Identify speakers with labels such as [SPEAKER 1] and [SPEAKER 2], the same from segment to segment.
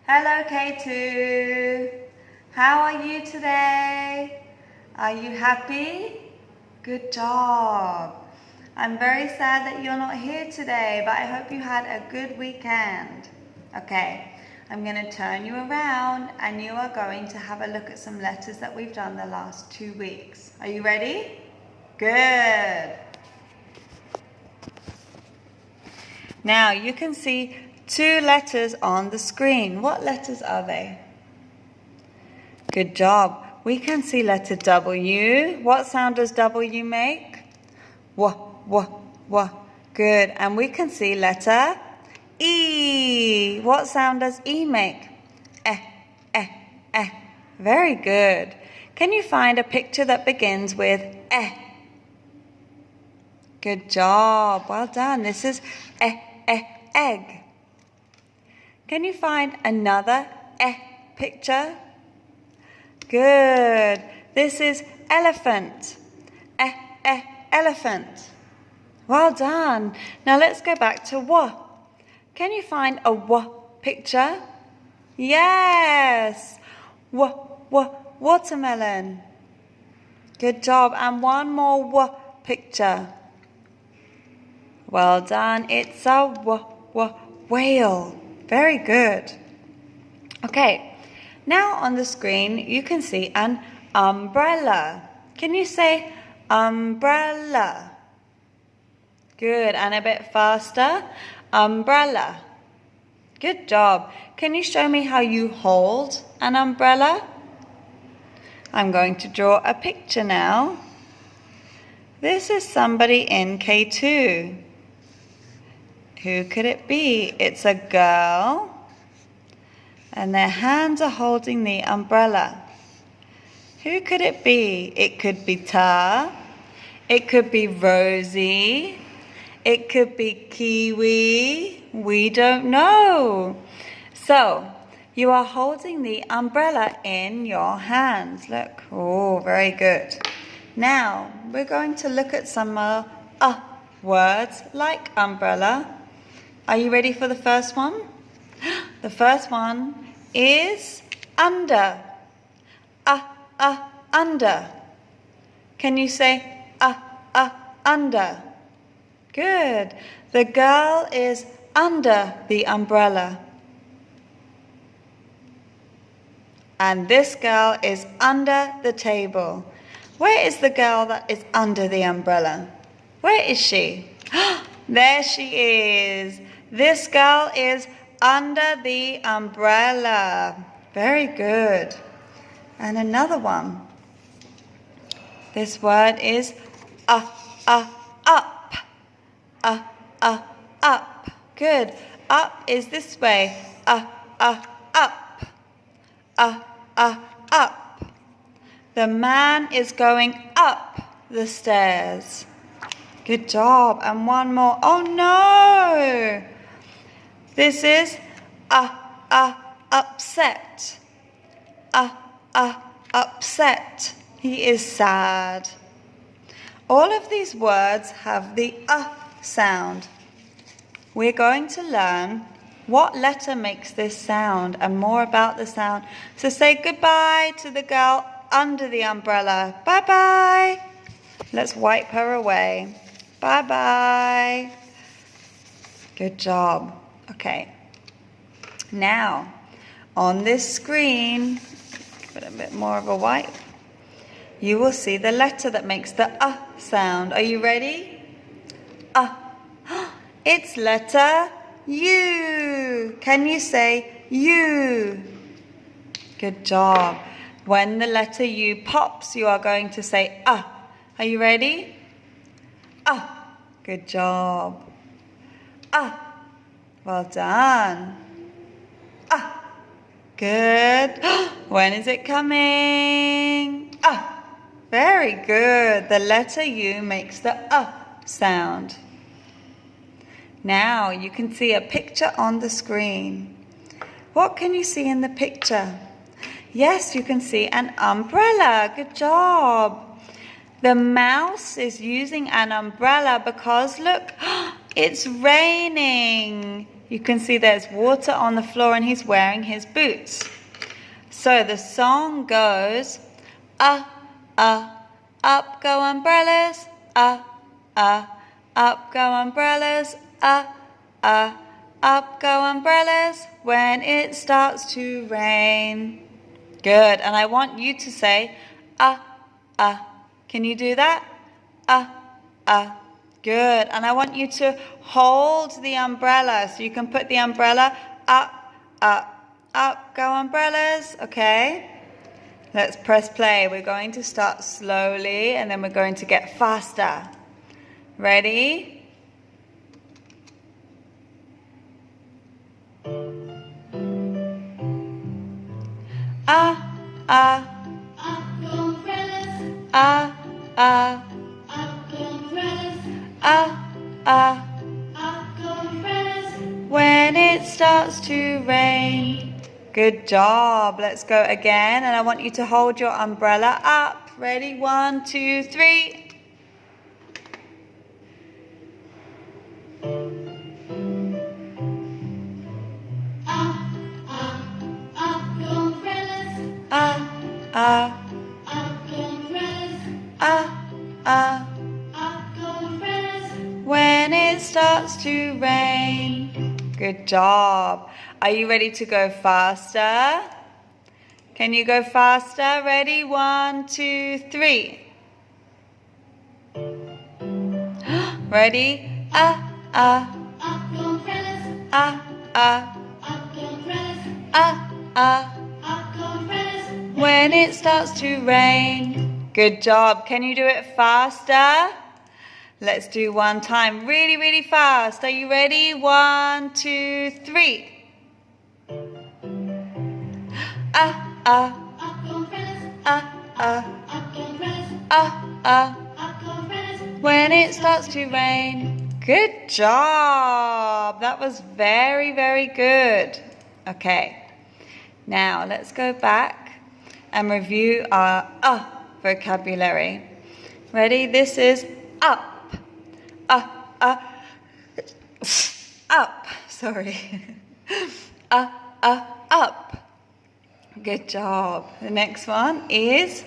[SPEAKER 1] Hello K2. How are you today? Are you happy? Good job. I'm very sad that you're not here today, but I hope you had a good weekend. Okay, I'm going to turn you around and you are going to have a look at some letters that we've done the last 2 weeks. Are you ready? Good. Now you can see 2 letters on the screen. What letters are they? Good job. We can see letter W. What sound does W make? W, w, w. Good. And we can see letter E. What sound does E make? Eh, eh, eh. Very good. Can you find a picture that begins with eh? Good job. Well done. This is egg. Can you find another picture? Good. This is elephant. Elephant. Well done. Now let's go back to wa. Can you find a wa picture? Yes. Watermelon. Good job. And one more wa picture. Well done. It's a whale. Very good. Okay. Now on the screen you can see an umbrella. Can you say umbrella? Good. And a bit faster. Umbrella. Good job. Can you show me how you hold an umbrella? I'm going to draw a picture now. This is somebody in K2. Who could it be? It's a girl. And their hands are holding the umbrella. Who could it be? It could be Ta. It could be Rosie. It could be Kiwi. We don't know. So, you are holding the umbrella in your hands. Look. Oh, very good. Now, we're going to look at some words like umbrella. Are you ready for the first one? The first one is under. Under. Can you say under? Good. The girl is under the umbrella. And this girl is under the table. Where is the girl that is under the umbrella? Where is she? There she is. This girl is under the umbrella. Very good. And another one. This word is up. Up. Good. Up is this way. Up. Up. The man is going up the stairs. Good job. And one more. Oh no! This is upset. Upset. He is sad. All of these words have the sound. We're going to learn what letter makes this sound and more about the sound. So say goodbye to the girl under the umbrella. Bye-bye. Let's wipe her away. Bye-bye. Good job. Okay. Now, on this screen, give it a bit more of a wipe, you will see the letter that makes the sound. Are you ready? It's letter U. Can you say U? Good job. When the letter U pops, you are going to say Are you ready? Good job. Well done. Good. When is it coming? Very good. The letter U makes the sound. Now you can see a picture on the screen. What can you see in the picture? Yes, you can see an umbrella. Good job. The mouse is using an umbrella because look, it's raining. You can see there's water on the floor and he's wearing his boots. So the song goes, up go umbrellas, up go umbrellas, up go umbrellas when it starts to rain. Good, and I want you to say, Can you do that? Good, and I want you to hold the umbrella, so you can put the umbrella up go umbrellas, okay? Let's press play. We're going to start slowly and then we're going to get faster. Ready? Up go umbrellas. Up go umbrellas. Up go umbrellas. When it starts to rain. Good job. Let's go again. And I want you to hold your umbrella up. Ready? 1, 2, 3. Up go umbrellas. Up go umbrellas. Up go umbrellas. When it starts to rain. Good job. Are you ready to go faster? Can you go faster? Ready? 1, 2, 3. Ready? Up go umbrellas. Up go umbrellas. Up go umbrellas. When it starts to rain. Good job. Can you do it faster? Let's do one time. Really, really fast. Are you ready? 1, 2, 3. Up go umbrellas. Up go umbrellas. When it starts to rain. Good job. That was very, very good. Okay. Now let's go back and review our vocabulary. Ready? This is up. Up. Sorry. Up. Good job. The next one is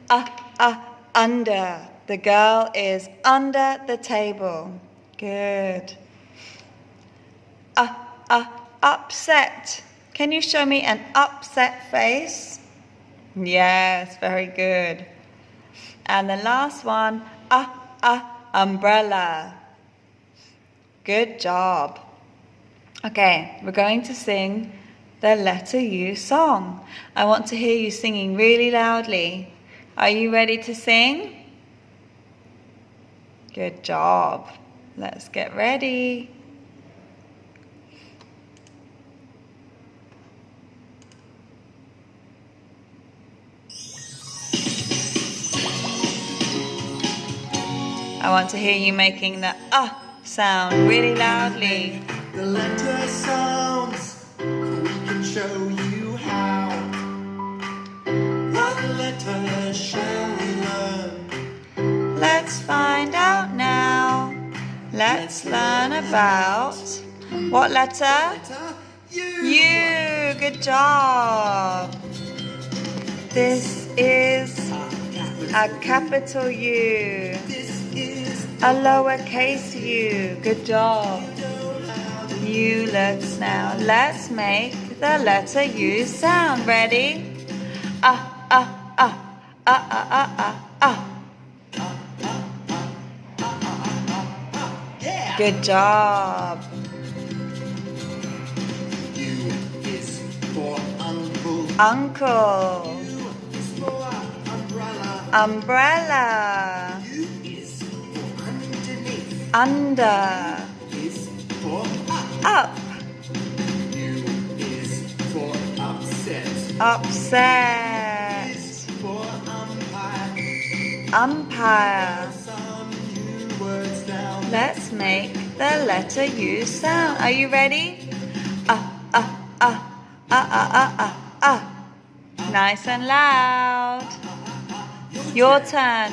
[SPEAKER 1] under. The girl is under the table. Good. Upset. Can you show me an upset face? Yes, very good. And the last one, umbrella. Good job. Okay, we're going to sing the letter U song. I want to hear you singing really loudly. Are you ready to sing? Good job. Let's get ready. I want to hear you making the sound really loudly.
[SPEAKER 2] The letter sounds, we can show you how. What letter shall we learn?
[SPEAKER 1] Let's find out now. Let's learn about what letter?
[SPEAKER 2] Letter U.
[SPEAKER 1] U. Good job. This is a capital U.
[SPEAKER 2] This is
[SPEAKER 1] A lowercase u. Good job. U looks now. Let's make the letter U sound. Ready?
[SPEAKER 2] yeah.
[SPEAKER 1] Good job.
[SPEAKER 2] U is for uncle.
[SPEAKER 1] Uncle.
[SPEAKER 2] U is for umbrella.
[SPEAKER 1] Umbrella.
[SPEAKER 2] U is for underneath.
[SPEAKER 1] Under.
[SPEAKER 2] Is for up.
[SPEAKER 1] Up.
[SPEAKER 2] U is for upset.
[SPEAKER 1] Upset.
[SPEAKER 2] Is for umpire.
[SPEAKER 1] Umpire.
[SPEAKER 2] Some new words now.
[SPEAKER 1] Let's make the letter U sound. Are you ready? Nice and loud. Your turn.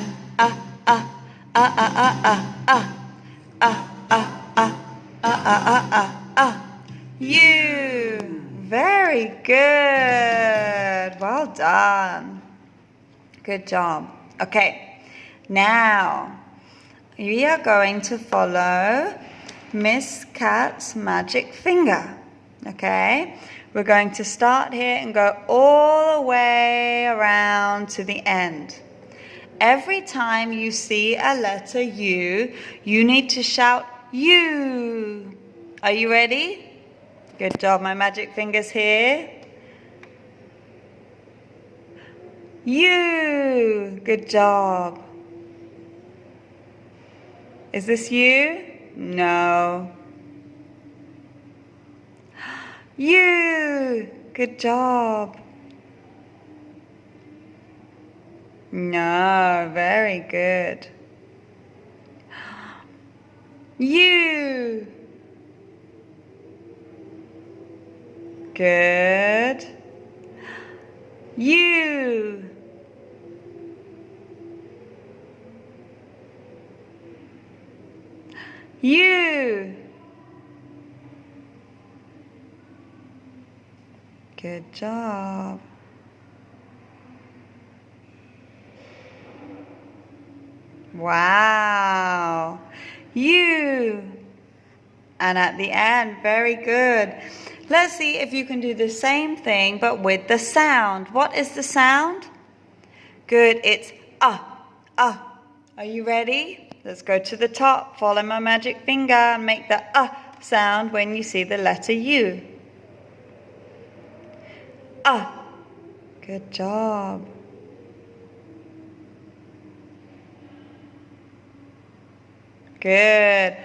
[SPEAKER 1] U. Very good. Well done. Good job. Okay, now we are going to follow Miss Cat's magic finger. Okay, we're going to start here and go all the way around to the end. Every time you see a letter U, you need to shout U. Are you ready? Good job. My magic finger's here. U. Good job. Is this you? No. U. Good job. No, very good. U. Good. U. U. Good job. Wow. U. And at the end, very good. Let's see if you can do the same thing, but with the sound. What is the sound? Good, it's Are you ready? Let's go to the top. Follow my magic finger and make the sound when you see the letter U. Good job. Good.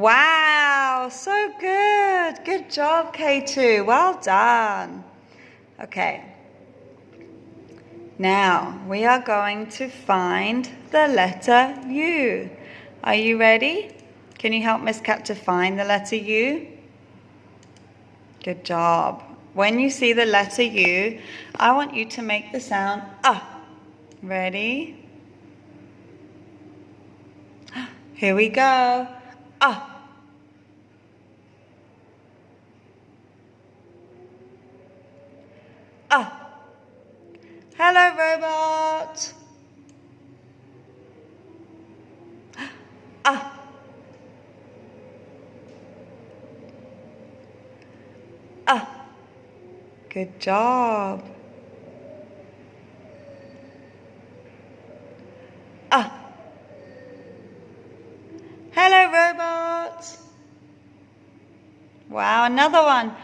[SPEAKER 1] Wow, so good. Good job, K2. Well done. Okay. Now, we are going to find the letter U. Are you ready? Can you help Miss Cat to find the letter U? Good job. When you see the letter U, I want you to make the sound Ready? Here we go. Hello, robot. Good job. Hello, robot. Wow, another one.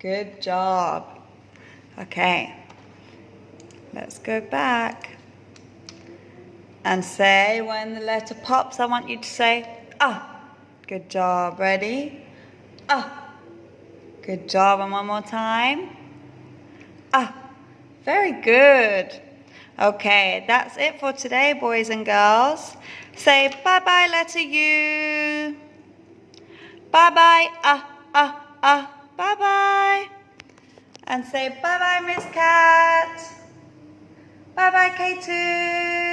[SPEAKER 1] Good job. Okay. Let's go back. And say when the letter pops, I want you to say, Good job. Ready? Good job. And one more time. Very good. Okay, that's it for today, boys and girls. Say bye-bye, letter U. Bye-bye, bye-bye. And say bye-bye, Miss Cat. Bye-bye, K2.